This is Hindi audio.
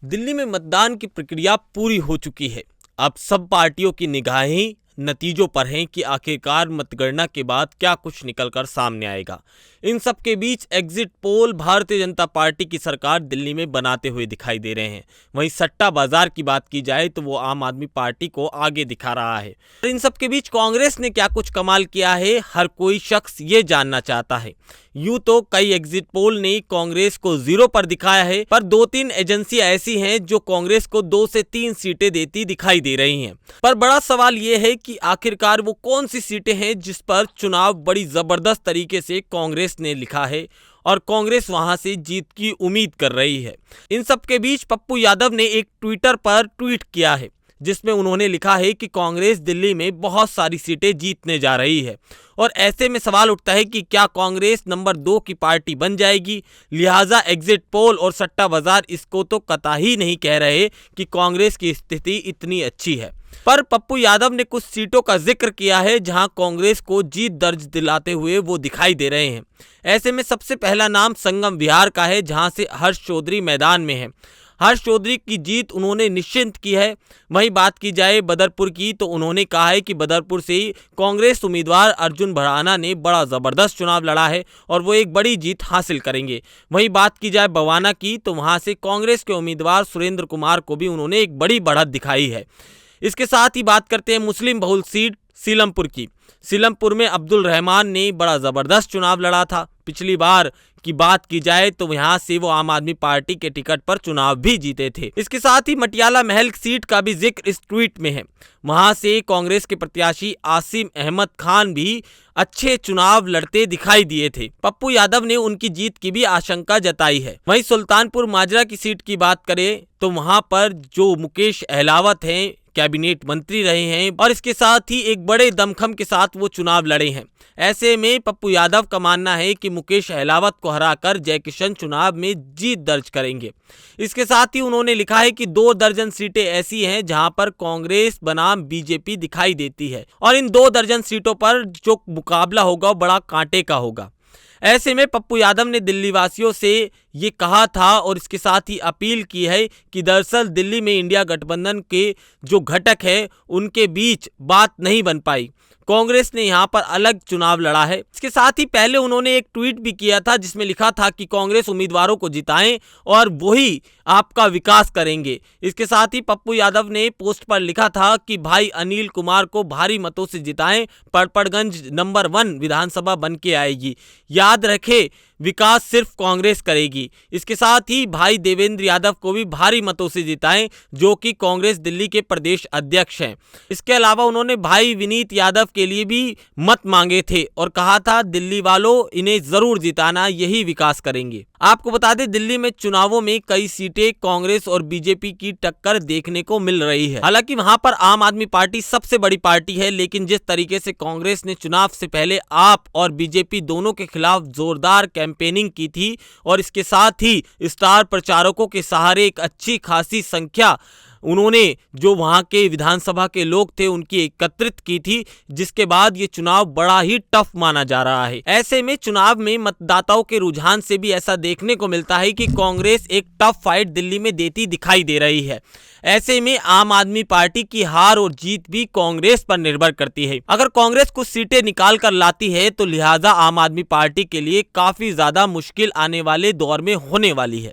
दिल्ली में मतदान की प्रक्रिया पूरी हो चुकी है। अब सब पार्टियों की निगाहें नतीजों पर हैं कि आखिरकार मतगणना के बाद क्या कुछ निकलकर सामने आएगा। इन सब के बीच exit poll Bharatiya Janata party की सरकार दिल्ली में बनाते हुए दिखाई दे रहे हैं। वहीं सट्टा बाजार की बात की जाए तो वो आम आदमी पार्टी को आगे दिखा रहा है। इन सब के बीच कांग्रेस ने क्या कुछ कमाल किया है, हर कोई शख्स ये जानना चाहता है। यूं तो कई एग्जिट पोल ने कांग्रेस को 0 पर दिखाया है, पर 2-3 एजेंसियां ऐसी हैं जो कांग्रेस को 2 से 3 सीटें देती दिखाई दे रही हैं। पर बड़ा सवाल यह है कि आखिरकार वो कौन सी सीटें हैं जिस पर चुनाव बड़ी जबरदस्त तरीके से कांग्रेस ने लिखा है और कांग्रेस वहां से जीत की उम्मीद कर रही है। इन सब के बीच पप्पू यादव ने एक ट्विटर पर ट्वीट किया है जिसमें उन्होंने लिखा है कि कांग्रेस दिल्ली में बहुत सारी सीटें जीतने जा रही है और ऐसे में सवाल उठता है कि क्या कांग्रेस नंबर 2 की पार्टी बन जाएगी। लिहाजा एग्जिट पोल और सट्टा बाजार इसको तो कतई नहीं कह रहे कि कांग्रेस की स्थिति इतनी अच्छी है। पर पप्पू यादव ने कुछ सीटों का जिक्र किया है जहां कांग्रेस को जीत दर्ज दिलाते हुए वो दिखाई दे रहे हैं। ऐसे में सबसे पहला नाम संगम विहार का है, जहां से हर्ष चौधरी मैदान में है। हर्ष चौधरी की जीत उन्होंने निश्चित की है। वहीं बात की जाए बदरपुर की तो उन्होंने कहा है कि बदरपुर से ही कांग्रेस उम्मीदवार अर्जुन भड़ाना ने बड़ा जबरदस्त चुनाव लड़ा है और वो एक बड़ी जीत हासिल करेंगे। वहीं बात की जाए बवाना की तो वहां से कांग्रेस के उम्मीदवार सुरेंद्र कुमार को भी उन्होंने एक बड़ी बढ़त दिखाई है। इसके साथ ही बात करते हैं मुस्लिम बहुल सीट सीलमपुर की। सीलमपुर में अब्दुल रहमान ने बड़ा जबरदस्त चुनाव लड़ा था। पिछली बार की बात की जाए तो यहाँ से वो आम आदमी पार्टी के टिकट पर चुनाव भी जीते थे। इसके साथ ही मटियाला महल सीट का भी जिक्र इस ट्वीट में है। वहां से कांग्रेस के प्रत्याशी आसिम अहमद खान भी अच्छे चुनाव लड़ते दिखाई दिए थे। पप्पू यादव ने उनकी जीत की भी आशंका जताई है। वहीं सुल्तानपुर माजरा की सीट की बात करें तो वहां पर जो मुकेश अहलावत हैं, कैबिनेट मंत्री रहे हैं और इसके साथ ही एक बड़े दमखम के साथ वो चुनाव लड़े हैं। ऐसे में पप्पू यादव का मानना है कि मुकेश अहलावत को हराकर जयकिशन चुनाव में जीत दर्ज करेंगे। इसके साथ ही उन्होंने लिखा है कि 2 दर्जन सीटें ऐसी हैं जहां पर कांग्रेस बनाम बीजेपी दिखाई देती है और इन 2 दर्जन सीटों पर जो मुकाबला होगा वो बड़ा कांटे का होगा। ऐसे में पप्पू यादव ने दिल्ली वासियों से ये कहा था और इसके साथ ही अपील की है कि दरअसल दिल्ली में इंडिया गठबंधन के जो घटक है उनके बीच बात नहीं बन पाई। कांग्रेस ने यहां पर अलग चुनाव लड़ा है। इसके साथ ही पहले उन्होंने एक ट्वीट भी किया था जिसमें लिखा था कि कांग्रेस उम्मीदवारों को जिताएं और वही आपका विकास करेंगे। इसके साथ ही पप्पू यादव ने पोस्ट पर लिखा था कि भाई अनिल कुमार को भारी मतों से जिताएं, पड़पड़गंज नंबर 1 विधानसभा बन के आएगी। याद रखें, विकास सिर्फ कांग्रेस करेगी। इसके साथ ही भाई देवेंद्र यादव को भी भारी मतों से जिताएं, जो कि कांग्रेस दिल्ली के प्रदेश अध्यक्ष हैं। इसके अलावा उन्होंने भाई विनीत यादव के लिए भी मत मांगे थे और कहा था दिल्ली वालों इन्हें जरूर जिताना, यही विकास करेंगे। आपको बता दें दिल्ली में चुनावों में कई सीटें कांग्रेस और बीजेपी की टक्कर देखने को मिल रही है। हालांकि वहां पर आम आदमी पार्टी सबसे बड़ी पार्टी है, लेकिन जिस तरीके से कांग्रेस ने चुनाव से पहले आप और बीजेपी दोनों के खिलाफ जोरदार कैंपेनिंग की थी और इसके साथ ही स्टार प्रचारकों के सहारे एक अच्छी खासी संख्या उन्होंने जो वहां के विधानसभा के लोग थे उनकी एकत्रित की थी, जिसके बाद ये चुनाव बड़ा ही टफ माना जा रहा है। ऐसे में चुनाव में मतदाताओं के रुझान से भी ऐसा देखने को मिलता है कि कांग्रेस एक टफ फाइट दिल्ली में देती दिखाई दे रही है। ऐसे में आम आदमी पार्टी की हार और जीत भी कांग्रेस पर निर्भर करती है। अगर कांग्रेस कुछ सीटें निकाल कर लाती है तो लिहाजा आम आदमी पार्टी के लिए काफी ज्यादा मुश्किल आने वाले दौर में होने वाली है।